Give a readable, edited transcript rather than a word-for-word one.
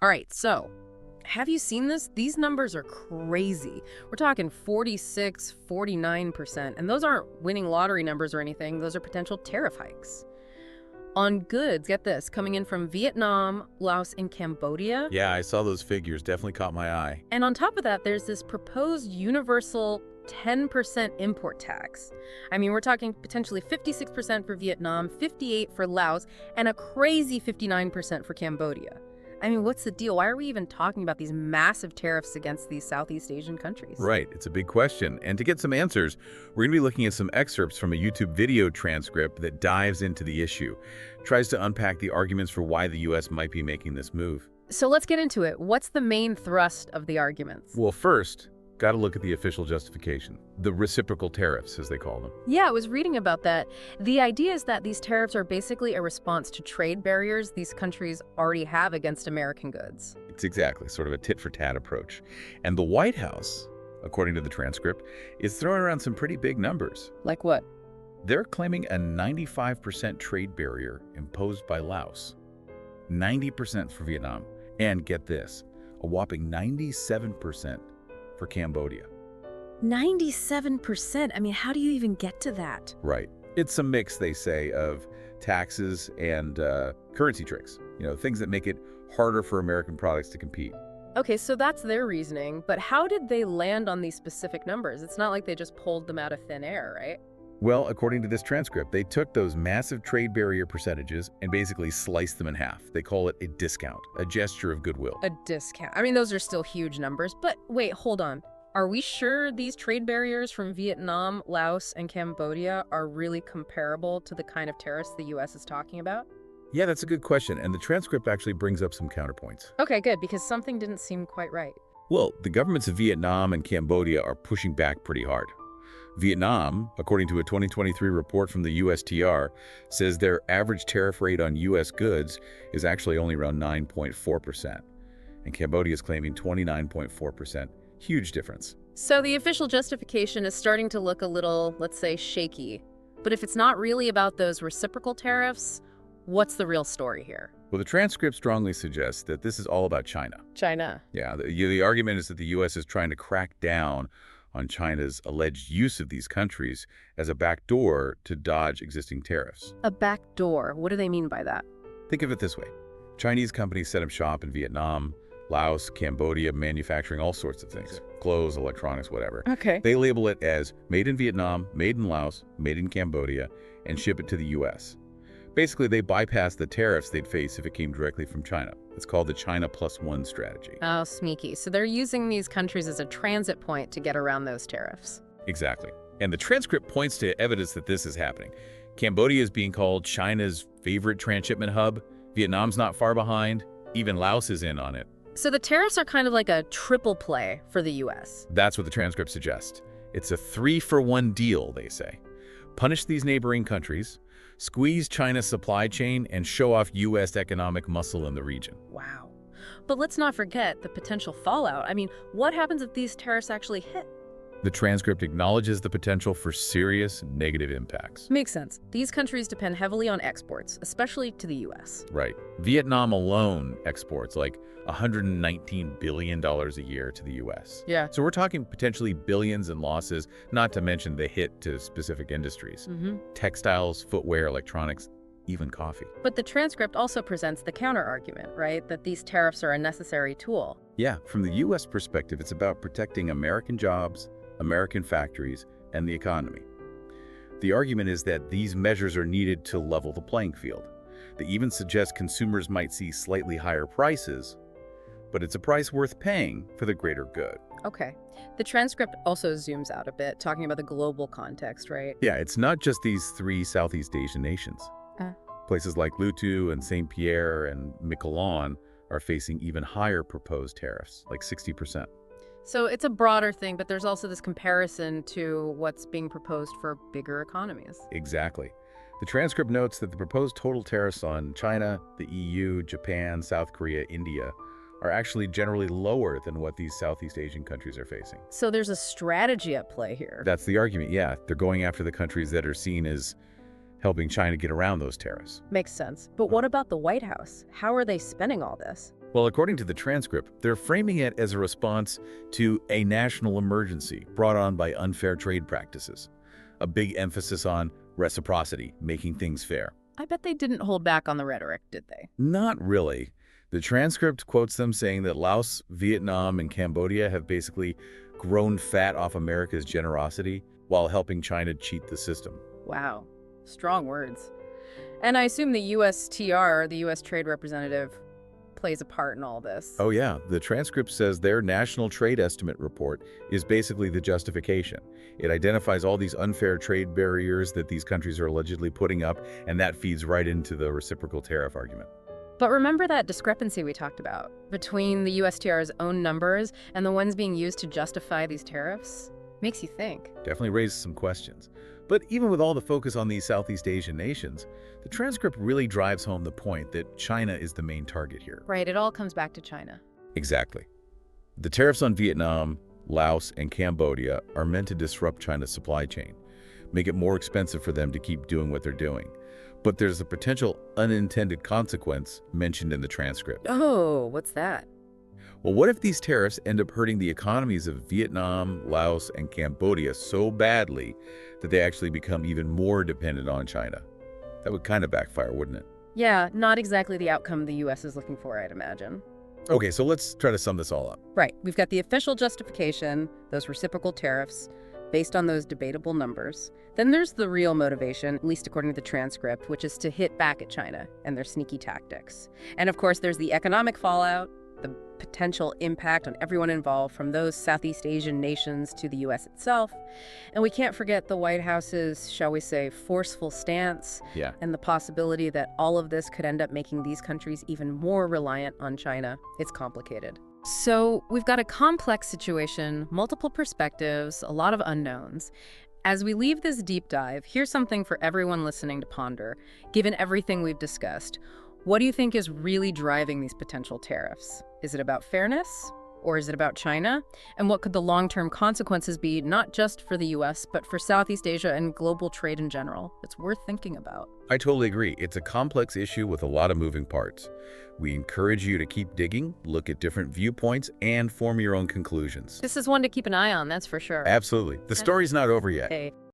All right, so have you seen this? These numbers are crazy. We're talking 46, 49%, and those aren't winning lottery numbers or anything. Those are potential tariff hikes. On goods, get this, coming in from Vietnam, Laos, and Cambodia. Yeah, I saw those figures. Definitely caught my eye. And on top of that, there's this proposed universal 10% import tax. I mean, we're talking potentially 56% for Vietnam, 58% for Laos, and a crazy 59% for Cambodia. I mean, what's the deal? Why are we even talking about these massive tariffs against these Southeast Asian countries? Right, it's a big question. And to get some answers, we're going to be looking at some excerpts from a YouTube video transcript that dives into the issue, tries to unpack the arguments for why the U.S. might be making this move. So let's get into it. What's the main thrust of the arguments? Well, first, got to look at the official justification, the reciprocal tariffs, as they call them. Yeah, I was reading about that. The idea is that these tariffs are basically a response to trade barriers these countries already have against American goods. It's exactly sort of a tit-for-tat approach. And the White House, according to the transcript, is throwing around some pretty big numbers. Like what? They're claiming a 95% trade barrier imposed by Laos, 90% for Vietnam, and get this, a whopping 97% for Cambodia. 97%? I mean, how do you even get to that? Right. It's a mix, they say, of taxes and currency tricks. Things that make it harder for American products to compete. Okay, so that's their reasoning, but how did they land on these specific numbers? It's not like they just pulled them out of thin air, right? Well, according to this transcript, they took those massive trade barrier percentages and basically sliced them in half. They call it a discount, a gesture of goodwill. A discount. I mean, those are still huge numbers, but wait, hold on. Are we sure these trade barriers from Vietnam, Laos, and Cambodia are really comparable to the kind of tariffs the U.S. is talking about? Yeah, that's a good question, and the transcript actually brings up some counterpoints. Okay, good, because something didn't seem quite right. Well, the governments of Vietnam and Cambodia are pushing back pretty hard. Vietnam, according to a 2023 report from the USTR, says their average tariff rate on U.S. goods is actually only around 9.4%, and Cambodia is claiming 29.4%. Huge difference. So the official justification is starting to look a little, let's say, shaky. But if it's not really about those reciprocal tariffs, what's the real story here? Well, the transcript strongly suggests that this is all about China. China. Yeah, the argument is that the U.S. is trying to crack down on China's alleged use of these countries as a backdoor to dodge existing tariffs. A backdoor. What do they mean by that? Think of it this way. Chinese companies set up shop in Vietnam, Laos, Cambodia, manufacturing all sorts of things. Clothes, electronics, whatever. Okay. They label it as made in Vietnam, made in Laos, made in Cambodia, and ship it to the U.S. Basically, they bypass the tariffs they'd face if it came directly from China. It's called the China Plus One strategy. Oh, sneaky. So they're using these countries as a transit point to get around those tariffs. Exactly. And the transcript points to evidence that this is happening. Cambodia is being called China's favorite transshipment hub. Vietnam's not far behind. Even Laos is in on it. So the tariffs are kind of like a triple play for the U.S. That's what the transcript suggests. It's a 3-for-1 deal, they say. Punish these neighboring countries, squeeze China's supply chain, and show off U.S. economic muscle in the region. Wow. But let's not forget the potential fallout. I mean, what happens if these tariffs actually hit? The transcript acknowledges the potential for serious negative impacts. Makes sense. These countries depend heavily on exports, especially to the U.S. Right. Vietnam alone exports like $119 billion a year to the U.S. Yeah. So we're talking potentially billions in losses, not to mention the hit to specific industries. Textiles, footwear, electronics, even coffee. But the transcript also presents the counter-argument, right? That these tariffs are a necessary tool. Yeah, from the U.S. perspective, it's about protecting American jobs, American factories, and the economy. The argument is that these measures are needed to level the playing field. They even suggest consumers might see slightly higher prices, but it's a price worth paying for the greater good. Okay. The transcript also zooms out a bit, talking about the global context, right? Yeah, it's not just these 3 Southeast Asian nations. Places like Lutu and St. Pierre and Miquelon are facing even higher proposed tariffs, like 60%. So it's a broader thing, but there's also this comparison to what's being proposed for bigger economies. Exactly. The transcript notes that the proposed total tariffs on China, the EU, Japan, South Korea, India are actually generally lower than what these Southeast Asian countries are facing. So there's a strategy at play here. That's the argument, yeah. They're going after the countries that are seen as helping China get around those tariffs. Makes sense. But what about the White House? How are they spending all this? Well, according to the transcript, they're framing it as a response to a national emergency brought on by unfair trade practices. A big emphasis on reciprocity, making things fair. I bet they didn't hold back on the rhetoric, did they? Not really. The transcript quotes them saying that Laos, Vietnam, and Cambodia have basically grown fat off America's generosity while helping China cheat the system. Wow, strong words. And I assume the USTR, the U.S. Trade Representative, plays a part in all this. Oh yeah, the transcript says their National Trade Estimate report is basically the justification. It identifies all these unfair trade barriers that these countries are allegedly putting up, and that feeds right into the reciprocal tariff argument. But remember that discrepancy we talked about between the USTR's own numbers and the ones being used to justify these tariffs? Makes you think. Definitely raises some questions. But even with all the focus on these Southeast Asian nations, the transcript really drives home the point that China is the main target here. Right, it all comes back to China. Exactly. The tariffs on Vietnam, Laos, and Cambodia are meant to disrupt China's supply chain, make it more expensive for them to keep doing what they're doing. But there's a potential unintended consequence mentioned in the transcript. Oh, what's that? Well, what if these tariffs end up hurting the economies of Vietnam, Laos, and Cambodia so badly that they actually become even more dependent on China? That would kind of backfire, wouldn't it? Yeah, not exactly the outcome the U.S. is looking for, I'd imagine. Okay, so let's try to sum this all up. Right, we've got the official justification, those reciprocal tariffs, based on those debatable numbers. Then there's the real motivation, at least according to the transcript, which is to hit back at China and their sneaky tactics. And of course, there's the economic fallout, the potential impact on everyone involved, from those Southeast Asian nations to the U.S. itself. And we can't forget the White House's, shall we say, forceful stance, and the possibility that all of this could end up making these countries even more reliant on China. It's complicated. So we've got a complex situation, multiple perspectives, a lot of unknowns. As we leave this deep dive, here's something for everyone listening to ponder. Given everything we've discussed, what do you think is really driving these potential tariffs? Is it about fairness? Or is it about China? And what could the long-term consequences be, not just for the U.S., but for Southeast Asia and global trade in general? It's worth thinking about. I totally agree. It's a complex issue with a lot of moving parts. We encourage you to keep digging, look at different viewpoints, and form your own conclusions. This is one to keep an eye on, that's for sure. Absolutely. The story's not over yet. Hey.